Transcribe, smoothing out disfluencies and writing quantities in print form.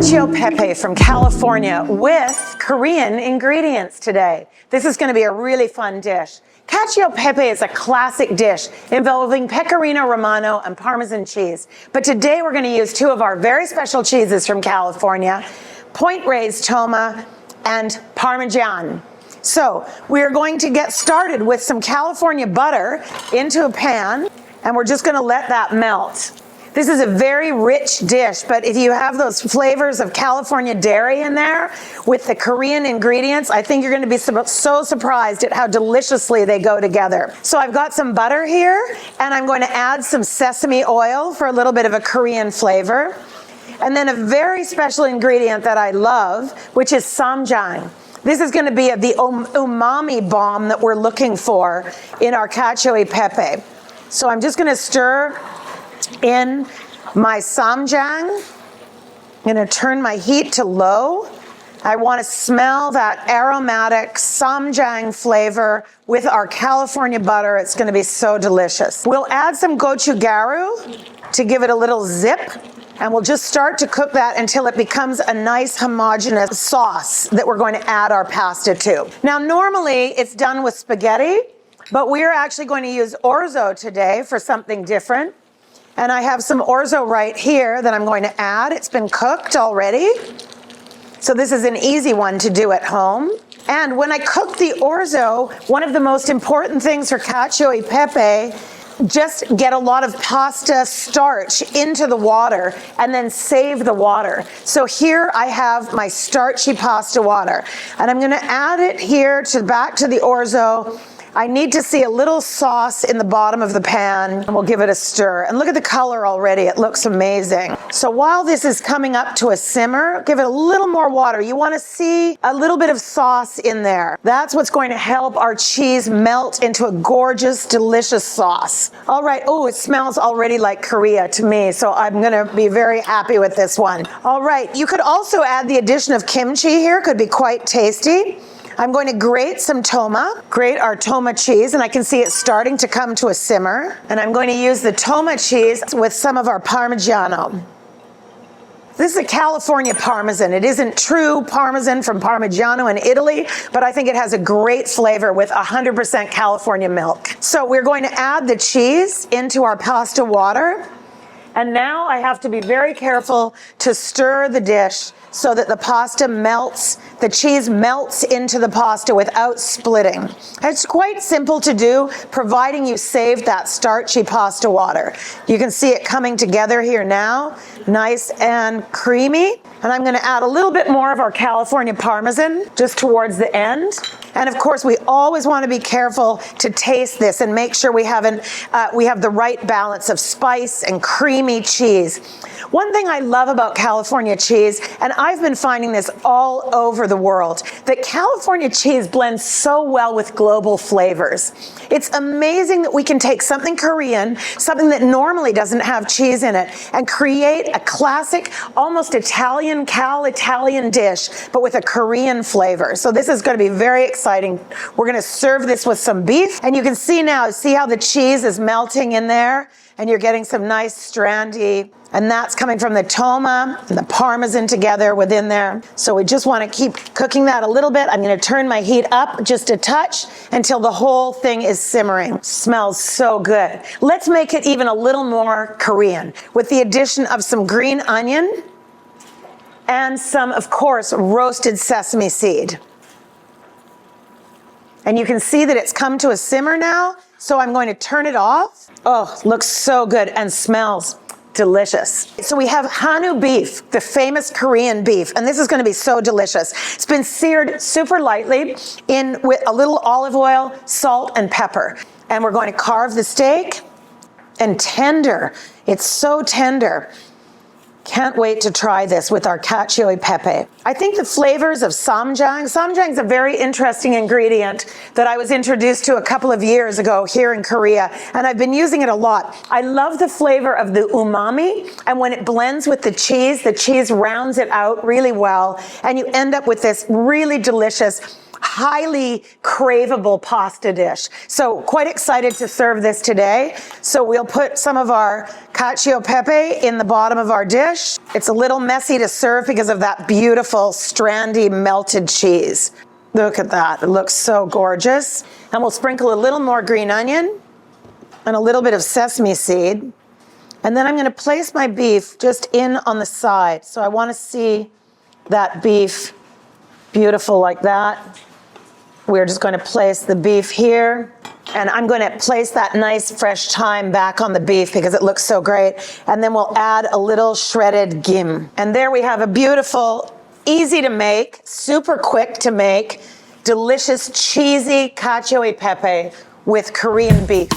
cacio from California with Korean ingredients today. This is going to be a really fun dish. Cacio is a classic dish involving pecorino romano and Parmesan cheese. But today we're going to use two of our very special cheeses from California, point raised toma and Parmesan. So we are going to get started with some California butter into a pan, and we're just going to let that melt. This is a very rich dish, but if you have those flavors of California dairy in there with the Korean ingredients, I think you're going to be so surprised at how deliciously they go together. So I've got some butter here, and I'm going to add some sesame oil for a little bit of a Korean flavor. And then a very special ingredient that I love, which is samjang. This is going to be the umami bomb that we're looking for in our cacio. So I'm just going to stir in my samjang. I'm going to turn my heat to low. I want to smell that aromatic samjang flavor with our California butter. It's going to be so delicious. We'll add some gochugaru to give it a little zip, and we'll just start to cook that until it becomes a nice homogeneous sauce that we're going to add our pasta to. Now, normally it's done with spaghetti, but we're actually going to use orzo today for something different. And I have some orzo right here that I'm going to add. It's been cooked already. So this is an easy one to do at home. And when I cook the orzo, one of the most important things for cacio, just get a lot of pasta starch into the water and then save the water. So here I have my starchy pasta water, and I'm going to add it here back to the orzo. I need to see a little sauce in the bottom of the pan, and we'll give it a stir. And look at the color already. It looks amazing. So while this is coming up to a simmer, give it a little more water. You want to see a little bit of sauce in there. That's what's going to help our cheese melt into a gorgeous, delicious sauce. All right. Oh, it smells already like Korea to me, so I'm going to be very happy with this one. All right. You could also add the addition of kimchi here. Could be quite tasty. I'm going to grate some toma, grate our toma cheese, and I can see it starting to come to a simmer. And I'm going to use the toma cheese with some of our Parmigiano. This is a California Parmesan. It isn't true Parmesan from Parmigiano in Italy, but I think it has a great flavor with 100% California milk. So we're going to add the cheese into our pasta water. And now I have to be very careful to stir the dish so that the pasta melts, the cheese melts into the pasta without splitting. It's quite simple to do, providing you save that starchy pasta water. You can see it coming together here now, nice and creamy. And I'm going to add a little bit more of our California Parmesan just towards the end. And of course, we always want to be careful to taste this and make sure we have the right balance of spice and creamy cheese. One thing I love about California cheese, and I've been finding this all over the world, that California cheese blends so well with global flavors. It's amazing that we can take something Korean, something that normally doesn't have cheese in it, and create a classic, almost Italian dish, but with a Korean flavor. So this is going to be very exciting. We're going to serve this with some beef, and you can see now, see how the cheese is melting in there, and you're getting some nice strandy, and that's coming from the toma and the Parmesan together within there. So we just want to keep cooking that a little bit. I'm going to turn my heat up just a touch until the whole thing is simmering. Smells so good. Let's make it even a little more Korean with the addition of some green onion and some, of course, roasted sesame seed. And you can see that it's come to a simmer now, so I'm going to turn it off. Oh, looks so good and smells delicious. So we have Hanu beef, the famous Korean beef, and this is going to be so delicious. It's been seared super lightly with a little olive oil, salt, and pepper. And we're going to carve the steak, and tender. It's so tender. Can't wait to try this with our cacio. I think the flavors of samjang is a very interesting ingredient that I was introduced to a couple of years ago here in Korea, and I've been using it a lot. I love the flavor of the umami, and when it blends with the cheese rounds it out really well, and you end up with this really delicious, highly craveable pasta dish. So quite excited to serve this today. So we'll put some of our cacio in the bottom of our dish. dish. It's a little messy to serve because of that beautiful strandy melted cheese. Look at that, it looks so gorgeous. And we'll sprinkle a little more green onion and a little bit of sesame seed. And then I'm gonna place my beef just in on the side. So I wanna see that beef beautiful like that. We're just gonna place the beef here. And I'm going to place that nice fresh thyme back on the beef because it looks so great. And then we'll add a little shredded gim. And there we have a beautiful, easy to make, super quick to make, delicious cheesy cacio e pepe with Korean beef.